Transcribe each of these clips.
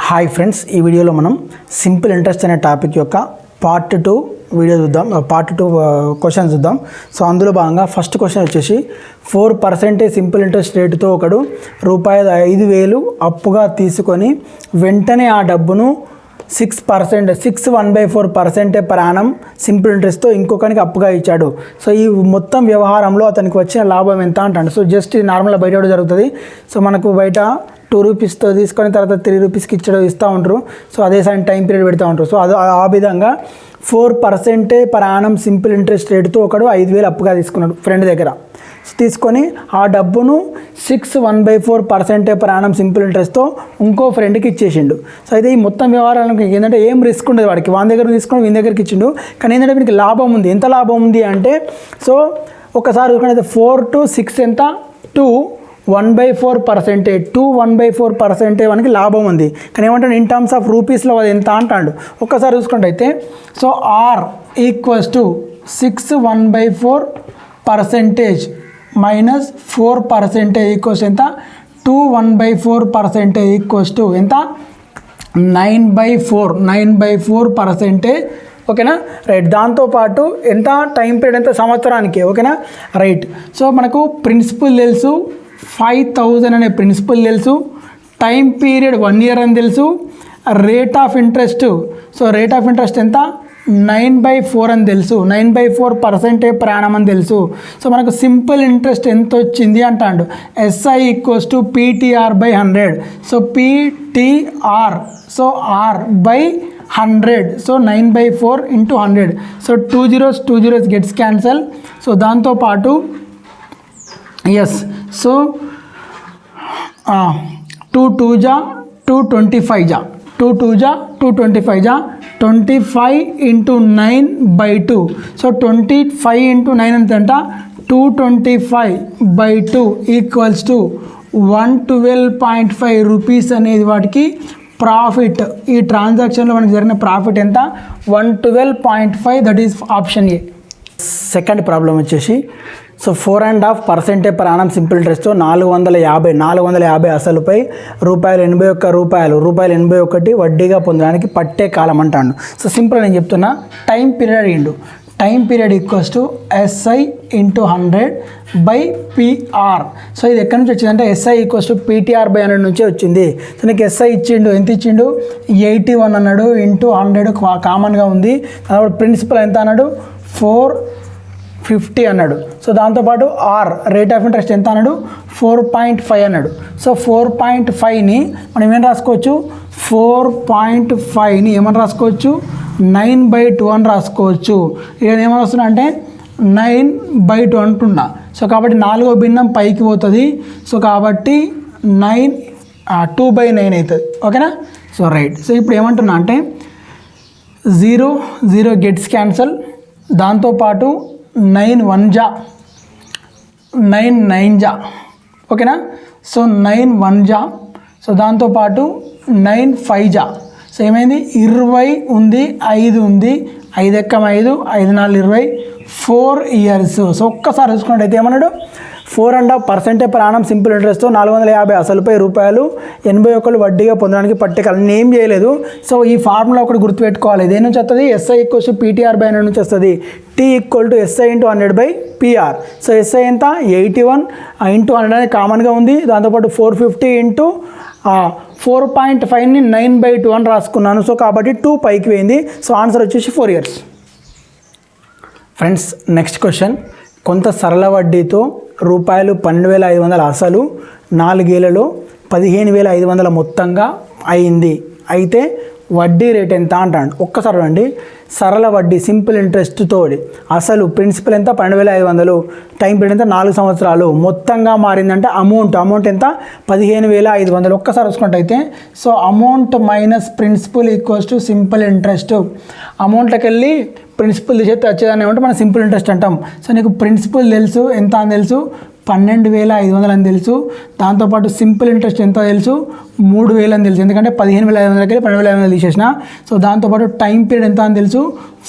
Hi friends, ఈ వీడియోలో మనం సింపుల్ ఇంట్రెస్ట్ అనే టాపిక్ యొక్క పార్ట్ 2 వీడియో చూద్దాం. పార్ట్ 2 క్వశ్చన్స్ చూద్దాం. సో అందులో భాగంగా ఫస్ట్ క్వశ్చన్ వచ్చేసి 4% సింపుల్ ఇంట్రెస్ట్ రేటుతో ఒకడు రూపాయలు 5,000 అప్పుగా తీసుకొని వెంటనే ఆ డబ్బును 6% 1/4% పర్ యానం సింపుల్ ఇంట్రెస్ట్తో ఇంకొకరికి అప్పుగా ఇచ్చాడు. సో ఈ మొత్తం వ్యవహారంలో అతనికి వచ్చిన లాభం ఎంత అంటాడు. సో జస్ట్ ఇది నార్మల్గా బయట జరుగుతుంది. సో మనకు బయట 2 రూపీస్తో తీసుకొని తర్వాత 3 రూపీస్కి ఇస్తూ ఉంటారు. సో అదే టైం పీరియడ్ పెడతా ఉంటారు. సో అది ఆ విధంగా 4% పర్ యానం సింపుల్ ఇంట్రెస్ట్ రేటుతో ఒకడు 5,000 అప్పుగా తీసుకున్నాడు ఫ్రెండ్ దగ్గర. తీసుకొని ఆ డబ్బును 1/4% పర్ యానం సింపుల్ ఇంట్రెస్ట్తో ఇంకో ఫ్రెండ్కి ఇచ్చేసిండు. సో అయితే ఈ మొత్తం వ్యవహారాలకు ఏంటంటే ఏం రిస్క్ ఉండదు వాడికి. వాని దగ్గర తీసుకొని వీని దగ్గరికి ఇచ్చిండు. కానీ ఏంటంటే వీనికి లాభం ఉంది. ఎంత లాభం ఉంది అంటే, సో ఒకసారి చూసుకుంటే 4 to 6 ఎంత 2 1/4%. 1/4% మనకి లాభం ఉంది. కానీ ఏమంటాడు ఇన్ టర్మ్స్ ఆఫ్ రూపీస్లో అది ఎంత అంటాడు. ఒక్కసారి చూసుకుంటే అయితే so R equals to 6 1/4% minus 4% equals ఎంత 2 1/4% ఈక్వల్స్ టు ఎంత 9/4%. ఓకేనా, రైట్. దాంతోపాటు ఎంత టైం పీరియడ్ ఎంత సంవత్సరానికి. ఓకేనా, రైట్. సో మనకు ప్రిన్సిపల్ తెలుసు, 5,000 అనే ప్రిన్సిపల్ తెలుసు, టైం పీరియడ్ 1 year అని తెలుసు, rate of interest. So rate of interest ఎంత 9/4 అని తెలుసు, 9/4% పర్ యానం అని తెలుసు. సో మనకు సింపుల్ ఇంట్రెస్ట్ ఎంత వచ్చింది అంటాడు. SI equals to PTR/100. So PTR so R/100. So 9/4 into 100. So 2 zeros gets cancel. So దాంతోపాటు ఎస్ సో 2 2 జా 225 జా 2 2 జా 225 జా 25 into 9/2. సో 25 into 9 ఎంత 225/2 ఈక్వల్స్ టు 112.5 రూపీస్ అనేది వాటికి ప్రాఫిట్. ఈ ట్రాన్సాక్షన్లో మనకి జరిగిన ప్రాఫిట్ ఎంత 112.5. That is option A. Second problem వచ్చేసి సో 4.5% పర్ యానం సింపుల్ ఇంట్రెస్ట్తో 450 అసలుపై ₹81 వడ్డీగా పొందడానికి పట్టే కాలం అంటాడు. సో సింపుల్ నేను చెప్తున్నా, టైం పీరియడ్ అయ్యిండు. Time period equals to SI into 100/PR. So ఇది ఎక్కడి నుంచి వచ్చిందంటే SI ఈక్వల్స్ టు PTR/100 నుంచే వచ్చింది. సో నీకు SI ఇచ్చిండు, ఎంత ఇచ్చిండు 81 అన్నాడు, ఇంటూ 100 కామన్గా ఉంది. తర్వాత ప్రిన్సిపల్ ఎంత అన్నాడు 450 అన్నాడు. సో దాంతోపాటు R రేట్ ఆఫ్ ఇంట్రెస్ట్ ఎంత అన్నాడు 4.5 అన్నాడు. సో 4.5ని మనం ఏమైనా రాసుకోవచ్చు, 4.5ని ఏమని రాసుకోవచ్చు 9/2 అని రాసుకోవచ్చు. ఇక ఏమని వస్తున్నా అంటే 9/2 అంటున్నా. సో కాబట్టి 4వ భిన్నం పైకి పోతుంది. సో కాబట్టి 2/9 అవుతుంది. ఓకేనా, సో రైట్. సో ఇప్పుడు ఏమంటున్నా అంటే 0 గెట్స్ క్యాన్సల్. దాంతోపాటు 9 1 జా 9 9 జా. ఓకేనా, సో 9 1 జా. సో దాంతోపాటు 9 5 జా. సో ఏమైంది 20 ఉంది, 5 ఉంది, 5 ఎక్కం 5, 5 4 20, 4 years. సో ఒక్కసారి చూసుకున్నట్టు అయితే ఏమన్నాడు 4.5% పర్ యానం సింపుల్ ఇంట్రెస్ట్తో 450 అసలుపై ₹81 వడ్డీగా పొందడానికి పట్టేకాలం. నేను ఏం చేయలేదు. సో ఈ ఫార్ములా ఒకటి గుర్తుపెట్టుకోవాలి. దేని నుంచి వస్తుంది SI ఈక్వల్స్ టు PTR/100 నుంచి వస్తుంది. T equal to SI into 100/PR. So SI ఎంత 81 into 100 అనేది కామన్గా ఉంది. దాంతోపాటు 450 into 4.5ని 9/2 అని రాసుకున్నాను. సో కాబట్టి 2 పైకి పోయింది. సో ఆన్సర్ వచ్చేసి 4 years. Friends, next question. కొంత సరళ వడ్డీతో ₹12,500 అసలు 4 ఏళ్లలో 15,500 మొత్తంగా అయింది. అయితే వడ్డీ రేట్ ఎంత అంటాడు. ఒక్కసారి అండి, సరళ వడ్డీ సింపుల్ ఇంట్రెస్ట్ తోడి అసలు ప్రిన్సిపల్ ఎంత 12,500, టైం పీరియడ్ ఎంత 4 సంవత్సరాలు, మొత్తంగా మారిందంటే అమౌంట్ ఎంత 15,500. ఒక్కసారి చూసుకున్నట్టయితే so amount minus principal equals to simple interest. అమౌంట్లోకి వెళ్ళి ప్రిన్సిపల్ చేస్తే వచ్చేదాన్ని ఏమంటే మనం సింపుల్ ఇంట్రెస్ట్ అంటాం. సో నీకు ప్రిన్సిపల్ తెలుసు, ఎంత అని తెలుసు 12,500 అని తెలుసు. దాంతోపాటు సింపుల్ ఇంట్రెస్ట్ ఎంత తెలుసు 3,000 అని తెలుసు. ఎందుకంటే 15,500కి 12,500 తీసేసిన. సో దాంతోపాటు టైం పీరియడ్ ఎంత అని తెలుసు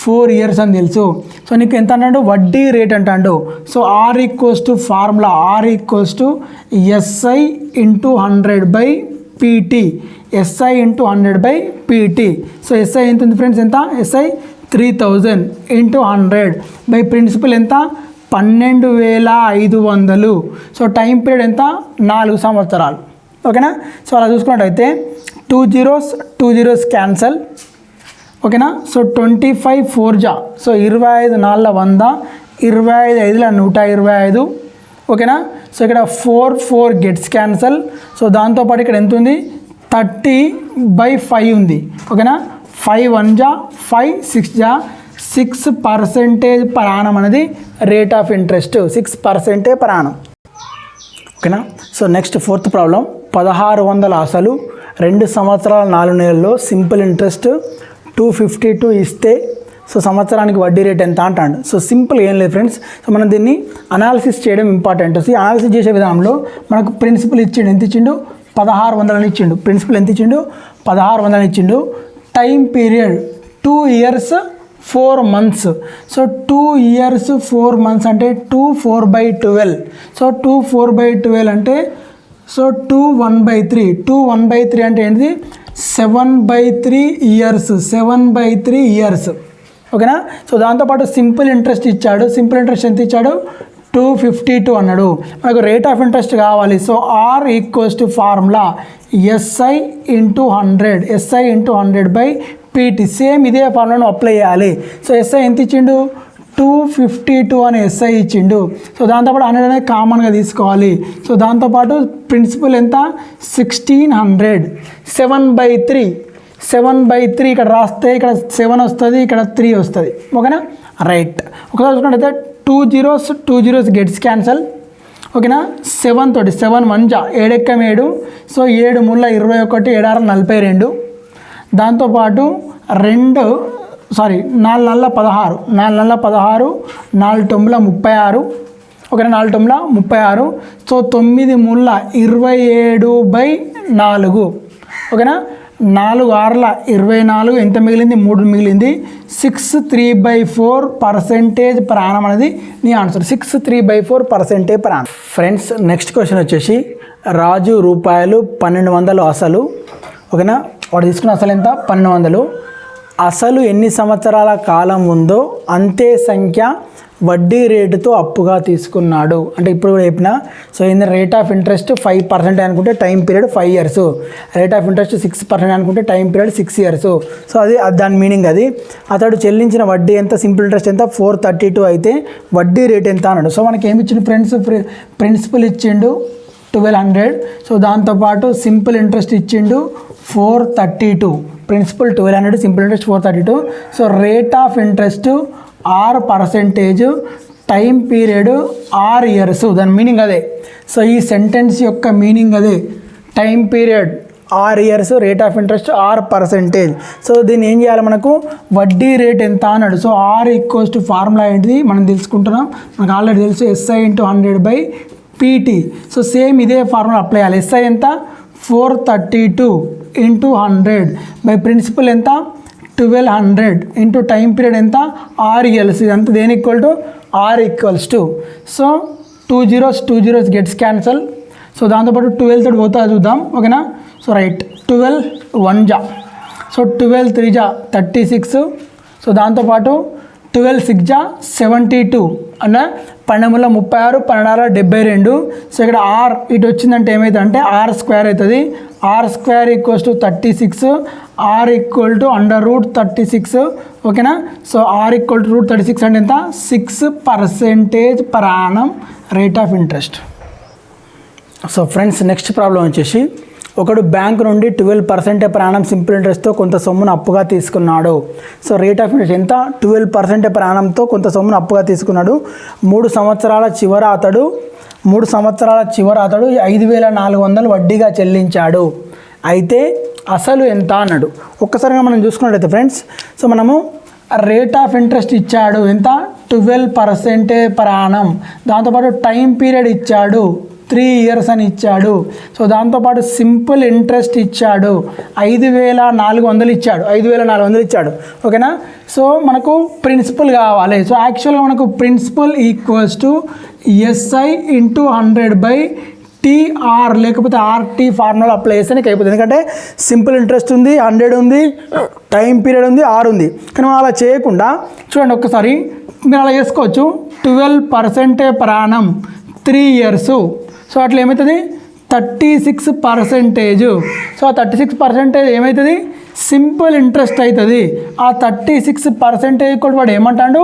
4 years అని తెలుసు. సో నీకు ఎంత అన్నాడు వడ్డీ రేట్ అంటాడు. So R equals to formula R equals to SI into 100/PR. PT, SI into 100 by PT. So SI ఎంత ఉంది ఫ్రెండ్స్, ఎంత ఎస్ఐ 3000 ఇంటూ 100 బై ప్రిన్సిపల్ ఎంత 12500. సో టైం పీరియడ్ ఎంత 4 సంవత్సరాలు. ఓకేనా. సో అలా చూసుకున్నట్టయితే 2 zeros క్యాన్సల్. ఓకేనా. సో 25 4 జా, సో 25 4 100, 25 5 125. ఓకేనా. సో ఇక్కడ 4 గెట్స్ క్యాన్సల్. సో దాంతోపాటు ఇక్కడ ఎంత ఉంది 30/5 ఉంది. ఓకేనా. 5 1 జా 5 6 జా 6% per annum అనేది rate of interest, 6% per annum. ఓకేనా. సో నెక్స్ట్ 4th ప్రాబ్లం, 1600 అసలు 2 సంవత్సరాల 4 నెలల్లో సింపుల్ ఇంట్రెస్ట్ 252 ఇస్తే సో సంవత్సరానికి వడ్డీ రేట్ ఎంత అంటాడు. సో సింపుల్ ఏం లేదు ఫ్రెండ్స్. సో మనం దీన్ని అనాలిసిస్ చేయడం ఇంపార్టెంట్. సో అనాలిసిస్ చేసే విధానంలో మనకు ప్రిన్సిపల్ ఇచ్చిండు, ఎంత ఇచ్చిండు 1600 ఇచ్చిండు. ప్రిన్సిపల్ ఎంత ఇచ్చిండు 1600 ఇచ్చిండు. Time period 2 years 4 months. So 2 years 4 months అంటే 2 4/12. సో 2 4/12 అంటే సో 2 1/3. 2 1/3 అంటే ఏంటిది 7/3 years. 7/3 years. ఓకేనా. సో దాంతోపాటు సింపుల్ ఇంట్రెస్ట్ ఇచ్చాడు. సింపుల్ ఇంట్రెస్ట్ ఎంత ఇచ్చాడు 252 అన్నాడు. మనకు రేట్ ఆఫ్ ఇంట్రెస్ట్ కావాలి. So R equals to formula SI into 100, SI into 100 by PT. Same ఇదే ఫార్ములాను అప్లై చేయాలి. సో ఎస్ఐ ఎంత ఇచ్చిండు 252 అని ఎస్ఐ ఇచ్చిండు. సో దాంతోపాటు 100 అనేది కామన్గా తీసుకోవాలి. సో దాంతోపాటు ప్రిన్సిపల్ ఎంత 1600. 7/3 ఇక్కడ రాస్తే ఇక్కడ 7 వస్తుంది, ఇక్కడ 3 వస్తుంది. ఓకేనా. రైట్. ఒకసారి చూసుకుంటే 2 zeros గెట్స్ క్యాన్సల్. ఓకేనా. 7 తోటి 7 1 జా 7 ఎక్క 7. సో 7 3 21, 7 6 42. దాంతోపాటు 4 9 16, 4 9 4 9 36. ఓకేనా. 4 9 36. సో 9 3 27/4. ఓకేనా. 4 6 24. ఎంత మిగిలింది 3 మిగిలింది. 6 3/4% per annum అనేది నీ answer. 6 3/4% per annum. Friends next question వచ్చేసి రాజు రూపాయలు 1200 అసలు. ఓకేనా. వాడు తీసుకున్న అసలు ఎంత 1200. అసలు ఎన్ని సంవత్సరాల కాలం ఉందో అంతే సంఖ్య వడ్డీ రేటుతో అప్పుగా తీసుకున్నాడు. అంటే ఇప్పుడు కూడా చెప్పిన. So in rate of interest 5% అనుకుంటే time period 5 years. Rate of interest 6% అనుకుంటే టైం పీరియడ్ 6 years. సో అది దాని మీనింగ్ అది. అతడు చెల్లించిన వడ్డీ ఎంత, సింపుల్ ఇంట్రెస్ట్ ఎంత 432 అయితే వడ్డీ రేట్ ఎంత అన్నాడు. సో మనకి ఏమి ఇచ్చిండు ఫ్రెండ్స్, ప్రిన్సిపల్ ఇచ్చిండు 1200. సో దాంతోపాటు సింపుల్ ఇంట్రెస్ట్ ఇచ్చిండు 432. Principal 1200, simple interest 432. So rate of interest 6%, time period 6 years. దాని మీనింగ్ అదే. సో ఈ సెంటెన్స్ యొక్క మీనింగ్ అదే. Time period 6 years, rate of interest 6%. So దీన్ని ఏం చేయాలి, మనకు వడ్డీ రేట్ ఎంత అన్నాడు. So R equals to formula ఏంటిది మనం తెలుసుకుంటున్నాం. మనకు ఆల్రెడీ తెలుసు SI into 100 by PT. So same ఇదే ఫార్ములా అప్లై చేయాలి. ఎస్ఐ ఎంత 432 ఇంటూ 100 బై ప్రిన్సిపల్ ఎంత 1200 ఇంటూ టైం పీరియడ్ ఎంత 6 years. ఇదంతా దేని equal to R equals to. So 2 zeros gets cancel. So దాంతోపాటు 12 తోటి పోతా చూద్దాం. ఓకేనా. సో రైట్ 12 1 జా, సో 12 3 జా 36. సో దాంతోపాటు 12 6 జా 72 అన్న 12 36, 12 72. సో ఇక్కడ ఆర్ ఇటు వచ్చిందంటే ఏమవుతుంది అంటే ఆర్ స్క్వేర్ అవుతుంది. R square equals to 36. R equal to √36. ఓకేనా. సో ఆర్ ఈక్వల్ టు √36 అంటే ఎంత 6% per annum rate of interest. So friends next problem వచ్చేసి ఒకడు బ్యాంక్ నుండి 12% per annum సింపుల్ ఇంట్రెస్ట్తో కొంత సొమ్మును అప్పుగా తీసుకున్నాడు. సో రేట్ ఆఫ్ ఇంట్రెస్ట్ ఎంత 12% per annumతో కొంత సొమ్మును అప్పుగా తీసుకున్నాడు. 3 సంవత్సరాల చివర అతడు 5400 వడ్డీగా చెల్లించాడు. అయితే అసలు ఎంత అన్నాడు. ఒక్కసారిగా మనం చూసుకున్నట్లయితే ఫ్రెండ్స్, సో మనము రేట్ ఆఫ్ ఇంట్రెస్ట్ ఇచ్చాడు ఎంత 12% per annum. దాంతోపాటు టైం పీరియడ్ ఇచ్చాడు 3 years అని ఇచ్చాడు. సో దాంతోపాటు సింపుల్ ఇంట్రెస్ట్ ఇచ్చాడు 5400 ఇచ్చాడు. 5400 ఇచ్చాడు. ఓకేనా. సో మనకు ప్రిన్సిపల్ కావాలి. సో యాక్చువల్గా మనకు principal equals to SI into 100 by TR లేకపోతే ఆర్టీ ఫార్ములా అప్లై చేస్తే నీకు అయిపోతుంది. ఎందుకంటే సింపుల్ ఇంట్రెస్ట్ ఉంది, 100 ఉంది, టైం పీరియడ్ ఉంది, R ఉంది. కానీ మనం అలా చేయకుండా చూడండి ఒక్కసారి మీరు అలా చేసుకోవచ్చు. 12% per annum 3 years. సో అట్లా ఏమవుతుంది 36%. సో ఆ 36% ఏమవుతుంది సింపుల్ ఇంట్రెస్ట్ అవుతుంది. ఆ 36% కూడా వాడు ఏమంటాడు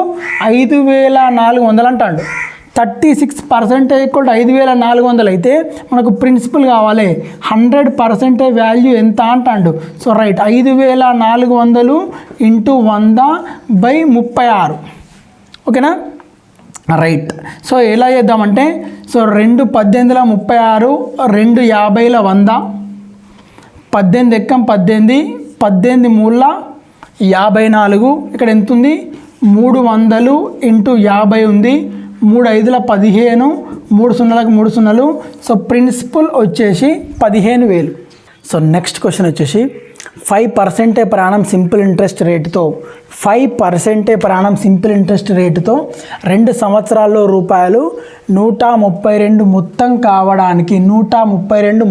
5400 అంటాడు. 36% ఈక్వల్ టు 5400 అయితే మనకు ప్రిన్సిపల్ కావాలి 100% వాల్యూ ఎంత అంటాడు. సో రైట్ 5400 ఇంటూ 100/36 ఓకేనా రైట్. సో ఎలా చేద్దామంటే సో 2 1836 2 50 100 18 ఎక్కం 18 18 మూల 54 ఇక్కడ ఎంత ఉంది 300 ఇంటూ 50 ఉంది 3 5ల 15 3 0లకు 3 0. సో ప్రిన్సిపల్ వచ్చేసి 15000. సో నెక్స్ట్ క్వశ్చన్ వచ్చేసి 5% per annum సింపుల్ ఇంట్రెస్ట్ రేటుతో 5% per annum సింపుల్ ఇంట్రెస్ట్ రేటుతో 2 సంవత్సరాల్లో రూపాయలు 132 మొత్తం కావడానికి 132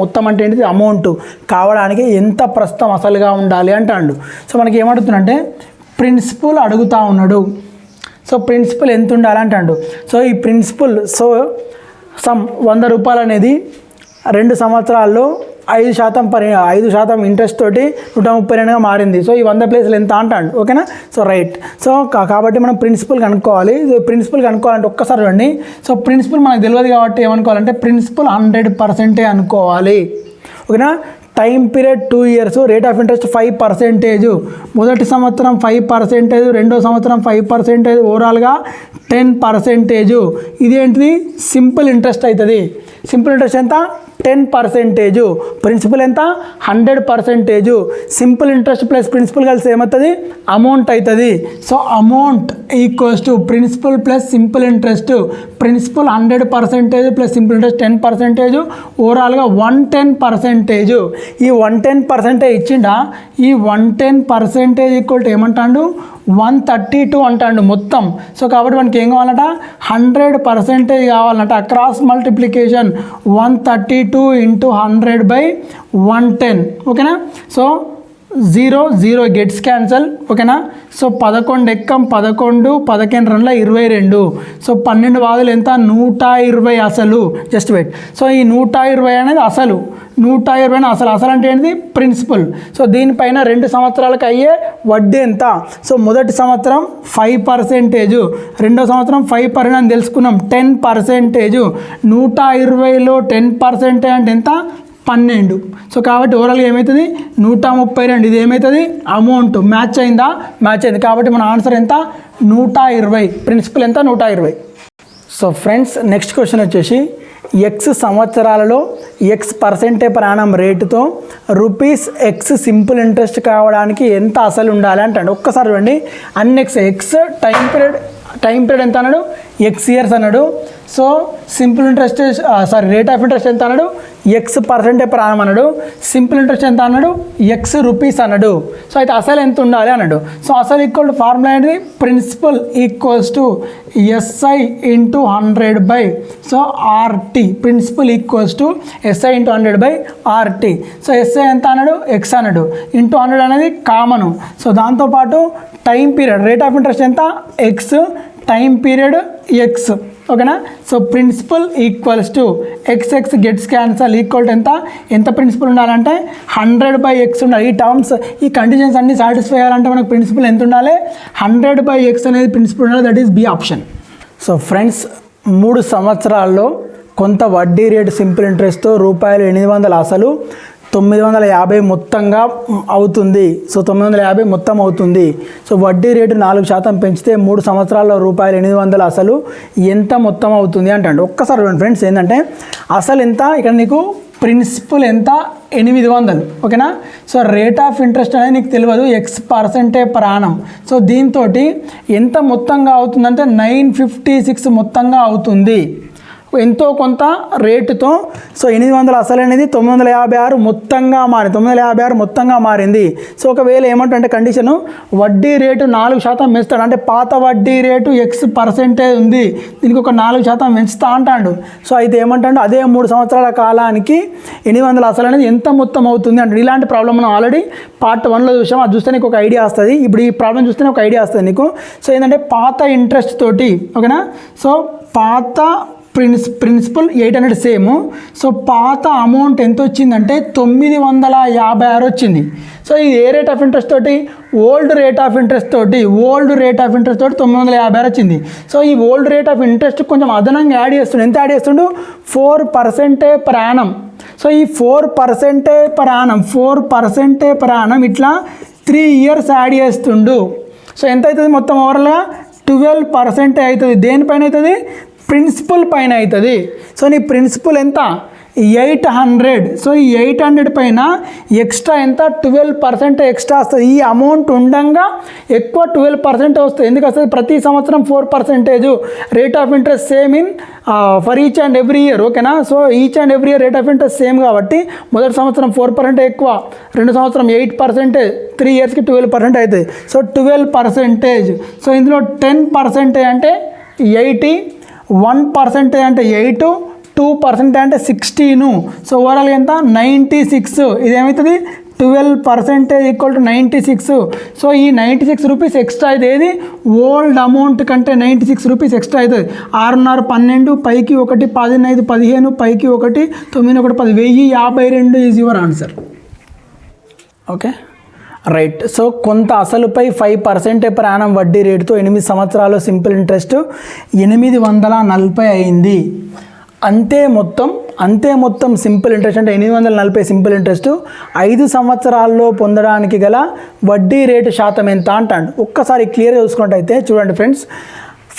మొత్తం అంటే ఏంటిది అమౌంట్ కావడానికి ఎంత ప్రస్తుతం అసలుగా ఉండాలి అంటాడు. సో మనకి ఏమడుగుతుందంటే ప్రిన్సిపల్ అడుగుతా ఉన్నాడు. సో ప్రిన్సిపల్ ఎంత ఉండాలంటాడు. సో ఈ ప్రిన్సిపల్ సో సమ్ 100 రూపాయలు అనేది 2 సంవత్సరాల్లో 5% ఇంట్రెస్ట్ తోటి 132గా మారింది. సో ఈ 100 ప్లేస్లు ఎంత అంటాడు ఓకేనా. So right. సో కాబట్టి మనం ప్రిన్సిపల్ కనుక్కోవాలి. ప్రిన్సిపల్ కనుక్కోవాలంటే ఒక్కసారి రండి. సో ప్రిన్సిపల్ మనకు తెలియదు కాబట్టి ఏమనుకోవాలంటే ప్రిన్సిపల్ 100% అనుకోవాలి ఓకేనా. Time period 2 years, rate of interest 5%, మొదటి సంవత్సరం 5%, రెండో సంవత్సరం 5%, ఓవరాల్గా 10%. ఇదేంటిది సింపుల్ ఇంట్రెస్ట్ అవుతుంది. సింపుల్ ఇంట్రెస్ట్ ఎంత 10%, ప్రిన్సిపల్ ఎంత 100%. సింపుల్ ఇంట్రెస్ట్ ప్లస్ ప్రిన్సిపల్ కలిసి ఏమవుతుంది అమౌంట్ అవుతుంది. So amount equals to principal plus simple interest. Principal 100% plus simple interest 10%, ఓవరాల్గా 110%. ఈ 110% ఇచ్చిండా ఈ 110% ఈక్వల్ టు ఏమంటాడు 132 అంటాడు మొత్తం. సో కాబట్టి మనకి ఏం కావాలంట 100% కావాలంట. క్రాస్ మల్టిప్లికేషన్ 132 ఇంటూ 100/110 ఓకేనా. సో 0 గెట్స్ క్యాన్సల్ ఓకేనా. సో 11 ఎక్కం 11 11 2 22. సో 12 వాదులు ఎంత 120 అసలు. Just wait. సో ఈ 120 అనేది అసలు 120 అసలు అంటే ఏంటిది ప్రిన్సిపల్. సో దీనిపైన 2 సంవత్సరాలకు అయ్యే వడ్డీ ఎంత. సో మొదటి సంవత్సరం 5%, రెండో సంవత్సరం 5% అని తెలుసుకున్నాం 10%. 120లో 10% అంటే ఎంత 12. సో కాబట్టి ఓవరాల్గా ఏమవుతుంది 132. ఇది ఏమవుతుంది అమౌంట్ మ్యాచ్ అయిందా మ్యాచ్ అయింది. కాబట్టి మన ఆన్సర్ ఎంత 120. ప్రిన్సిపల్ ఎంత 120. సో ఫ్రెండ్స్ నెక్స్ట్ క్వశ్చన్ వచ్చేసి X సంవత్సరాలలో X% per annum రేటుతో ₹X సింపుల్ ఇంట్రెస్ట్ కావడానికి ఎంత అసలు ఉండాలి అంటాడు. ఒక్కసారి చూడండి అన్ని X టైం పీరియడ్ ఎంత అన్నాడు X ఇయర్స్ అన్నాడు. So simple interest rate of interest ఎంత అన్నాడు X% per annum అన్నాడు. సింపుల్ ఇంట్రెస్ట్ ఎంత అన్నాడు ₹X అన్నాడు. సో అయితే అసలు ఎంత ఉండాలి అన్నాడు. సో అసలు ఈక్వల్ టు ఫార్ములా ఏంటి principal equals to SI into 100 so RT. Principal equals to SI into 100/RT. So SI ఎంత అన్నాడు X అన్నాడు ఇంటూ 100 అనేది కామను. సో దాంతోపాటు time period rate of interest ఎంత X, టైం పీరియడ్ X ఓకేనా. So principal equals to XX gets cancel equal to ఎంత principal ఉండాలంటే 100/X ఉండాలి. ఈ టర్మ్స్ ఈ కండిషన్స్ అన్ని సాటిస్ఫై అయ్యాలంటే మనకు ప్రిన్సిపల్ ఎంత ఉండాలి 100/X అనేది ప్రిన్సిపల్ ఉండాలి. That is B option. So friends 3 సంవత్సరాల్లో కొంత వడ్డీ రేటు సింపుల్ ఇంట్రెస్ట్తో ₹800 అసలు 950 మొత్తంగా అవుతుంది. సో 950 మొత్తం అవుతుంది. సో వడ్డీ రేటు 4% పెంచితే 3 సంవత్సరాల్లో ₹800 అసలు ఎంత మొత్తం అవుతుంది అంటాడు. ఒక్కసారి చూడండి ఫ్రెండ్స్ ఏంటంటే అసలు ఎంత ఇక్కడ నీకు ప్రిన్సిపల్ ఎంత 800 ఓకేనా. సో రేట్ ఆఫ్ ఇంట్రెస్ట్ అనేది నీకు తెలియదు X% per annum. సో దీంతో ఎంత మొత్తంగా అవుతుందంటే 956 మొత్తంగా అవుతుంది ఎంతో కొంత రేటుతో సో 800 అసలు అనేది 956 మొత్తంగా మారింది, 956 మొత్తంగా మారింది. సో ఒకవేళ ఏమంటే కండిషను వడ్డీ రేటు 4% పెంచుతాడు, అంటే పాత వడ్డీ రేటు X% ఉంది, దీనికి ఒక 4% పెంచుతా అంటాడు. సో అయితే ఏమంటాడు, అదే 3 సంవత్సరాల కాలానికి 800 అసలు అనేది ఎంత మొత్తం అవుతుంది అంటే ఇలాంటి ప్రాబ్లం మనం ఆల్రెడీ పార్ట్ 1లో చూసాం. అది చూస్తే నీకు ఒక ఐడియా వస్తుంది. ఇప్పుడు ఈ ప్రాబ్లం చూస్తేనే ఒక ఐడియా వస్తుంది నీకు. సో ఏంటంటే పాత ఇంట్రెస్ట్ తోటి, ఓకేనా, సో పాత ప్రిన్సిపల్ 800 సేమ్. సో పాత అమౌంట్ ఎంత వచ్చిందంటే 956 వచ్చింది. సో ఇది ఏ రేట్ ఆఫ్ ఇంట్రెస్ట్ తోటి, ఓల్డ్ రేట్ ఆఫ్ ఇంట్రెస్ట్ తోటి 956 వచ్చింది. సో ఈ ఓల్డ్ రేట్ ఆఫ్ ఇంట్రెస్ట్ కొంచెం అదనంగా యాడ్ చేస్తుండు. ఎంత యాడ్ చేస్తుండు, 4% per annum. సో ఈ 4% per annum ఇట్లా 3 years యాడ్ చేస్తుండు. సో ఎంత అవుతుంది మొత్తం ఓవరాల్గా 12% అవుతుంది. దేనిపైన అవుతుంది, ప్రిన్సిపల్ పైన అవుతుంది. సో నీ ప్రిన్సిపల్ ఎంత, 800. సో ఈ 800 పైన ఎక్స్ట్రా ఎంత, 12% ఎక్స్ట్రా వస్తుంది. ఈ అమౌంట్ ఉండగా ఎక్కువ 12% వస్తుంది. ఎందుకు వస్తుంది, ప్రతి సంవత్సరం 4% rate of interest same in for each and every year, ఓకేనా. So each and every year rate of interest same కాబట్టి మొదటి సంవత్సరం 4% ఎక్కువ, రెండో సంవత్సరం 8%, 3 yearsకి 12% అవుతుంది. సో 12%. సో ఇందులో 10% అంటే 80, 1% అంటే 8, 2% అంటే 16. సో ఓవరాల్ ఎంత, 96. ఇదేమవుతుంది, 12% ఈక్వల్ టు 96. సో ఈ 96 రూపీస్ ఎక్స్ట్రా అయితే ఏది, ఓల్డ్ అమౌంట్ కంటే 96 రూపీస్ ఎక్స్ట్రా అవుతుంది. 6, 12 పైకి 1, 15, 15 పైకి 1, 9, 1, 10, 1052 is your answer. Okay right. So కొంత అసలుపై 5% per annum వడ్డీ రేటుతో 8 సంవత్సరాలు సింపుల్ ఇంట్రెస్ట్ 840 అయింది. అంతే మొత్తం సింపుల్ ఇంట్రెస్ట్ అంటే 840 సింపుల్ ఇంట్రెస్ట్ 5 సంవత్సరాల్లో పొందడానికి గల వడ్డీ రేటు శాతం ఎంత అంటాడు. ఒక్కసారి క్లియర్గా చూసుకున్నట్టయితే చూడండి ఫ్రెండ్స్,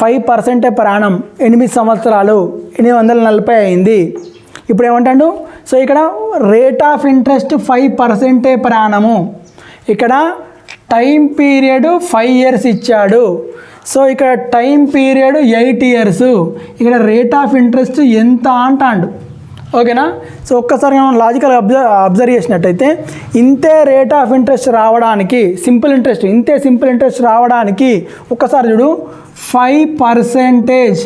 5% per annum 8 సంవత్సరాలు 840 అయింది. ఇప్పుడు ఏమంటాడు, సో ఇక్కడ rate of interest 5% per annum, ఇక్కడ టైం పీరియడ్ 5 years ఇచ్చాడు. సో ఇక్కడ టైం పీరియడ్ 8 years, ఇక్కడ రేట్ ఆఫ్ ఇంట్రెస్ట్ ఎంత అంటాడు, ఓకేనా. సో ఒక్కసారి మనం లాజికల్గా అబ్జర్వ్ చేసినట్టయితే ఇంతే రేట్ ఆఫ్ ఇంట్రెస్ట్ రావడానికి సింపుల్ ఇంట్రెస్ట్ రావడానికి ఒక్కసారి చూడు, 5%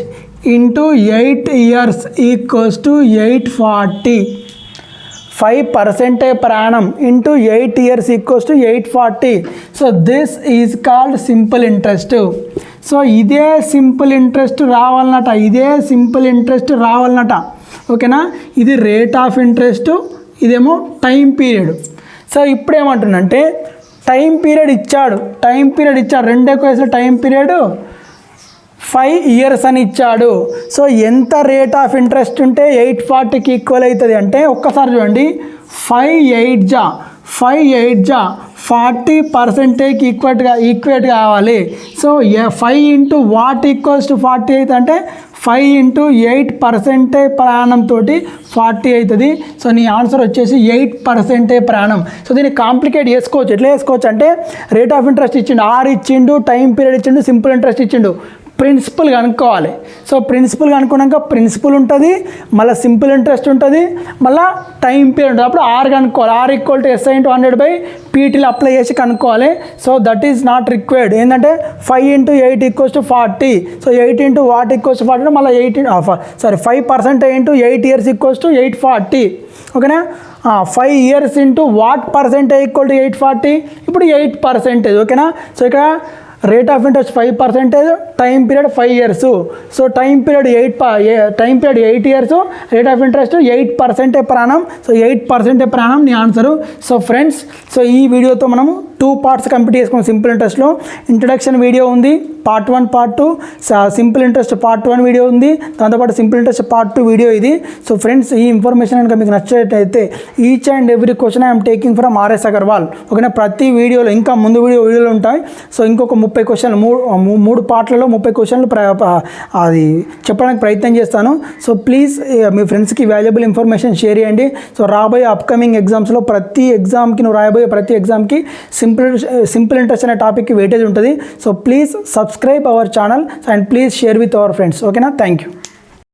into 8 years equals to 840. 5% per annum into 8 years equals to 840. So this is called simple interest. So ఇదే సింపుల్ ఇంట్రెస్ట్ రావాలన్నట, ఓకేనా. ఇది రేట్ ఆఫ్ ఇంట్రెస్ట్, ఇదేమో టైం పీరియడ్. సో ఇప్పుడు ఏమంటుందంటే టైం పీరియడ్ ఇచ్చాడు, రెండే కేసులో టైం పీరియడ్ 5 years అని ఇచ్చాడు. సో ఎంత రేట్ ఆఫ్ ఇంట్రెస్ట్ ఉంటే 840కి ఈక్వల్ అవుతుంది అంటే ఒక్కసారి చూడండి, 5 8 40%కి ఈక్వేట్ కావాలి. So 5 into what equals to 40 అవుతుంది అంటే 5 into 8% per annum తోటి 40 అవుతుంది. సో నీ ఆన్సర్ వచ్చేసి 8% per annum. సో దీన్ని కాంప్లికేట్ చేసుకోవచ్చు. ఎట్లా చేసుకోవచ్చు అంటే రేట్ ఆఫ్ ఇంట్రెస్ట్ ఇచ్చిండు, R ఇచ్చిండు, టైం పీరియడ్ ఇచ్చిండు, సింపుల్ ఇంట్రెస్ట్ ఇచ్చిండు, ప్రిన్సిపల్ కనుక్కోవాలి. సో ప్రిన్సిపల్ కనుక్కున్నాక ప్రిన్సిపల్ ఉంటుంది, మళ్ళీ సింపుల్ ఇంట్రెస్ట్ ఉంటుంది, మళ్ళీ టైం పీరియడ్ ఉంటుంది. అప్పుడు R కనుక్కోవాలి. R equal to SI into 100/PTలో అప్లై చేసి కనుక్కోవాలి. So that is not required. ఏంటంటే 5 into 8 ఈక్వల్స్ టు 40. సో 8 into వాట్ ఈక్వల్స్ టు 40, మళ్ళీ 5% into 8 years ఈక్వల్స్ టు 840, ఓకేనా. 5 years into what percentage equal to 840, ఇప్పుడు 8%, ఓకేనా. సో ఇక్కడ rate of interest 5%, time period 5 years. So time period 8 years, rate of interest 8% per annum. So 8% per annum నీ answer. So friends, so ఈ వీడియోతో మనము 2 parts complete చేసుకున్నాం. Simple ఇంట్రెస్ట్లో introduction video ఉంది, part 1 part 2, simple interest part 1 video ఉంది, దాంతోపాటు simple interest part 2 video ఇది. So friends, ఈ ఇన్ఫర్మేషన్ కనుక మీకు నచ్చినట్లయితే each and every question I'm taking from RS Agarwal, ఓకేనా. ప్రతి వీడియోలో ఇంకా ముందు వీడియోలు ఉంటాయి. సో ఇంకొక 30 క్వశ్చన్లు 3 పార్ట్లలో 30 క్వశ్చన్లు అది చెప్పడానికి ప్రయత్నం చేస్తాను. సో ప్లీజ్ మీ ఫ్రెండ్స్కి వాల్యుబుల్ ఇన్ఫర్మేషన్ షేర్ చేయండి. సో రాబోయే అప్కమింగ్ ఎగ్జామ్స్లో ప్రతి ఎగ్జామ్కి నువ్వు రాయబోయే ప్రతి ఎగ్జామ్కి సింపుల్ ఇంట్రెస్ట్ అనే టాపిక్కి వెయిటేజ్ ఉంటుంది. So please subscribe our channel and please share with our friends, okay na. Thank you.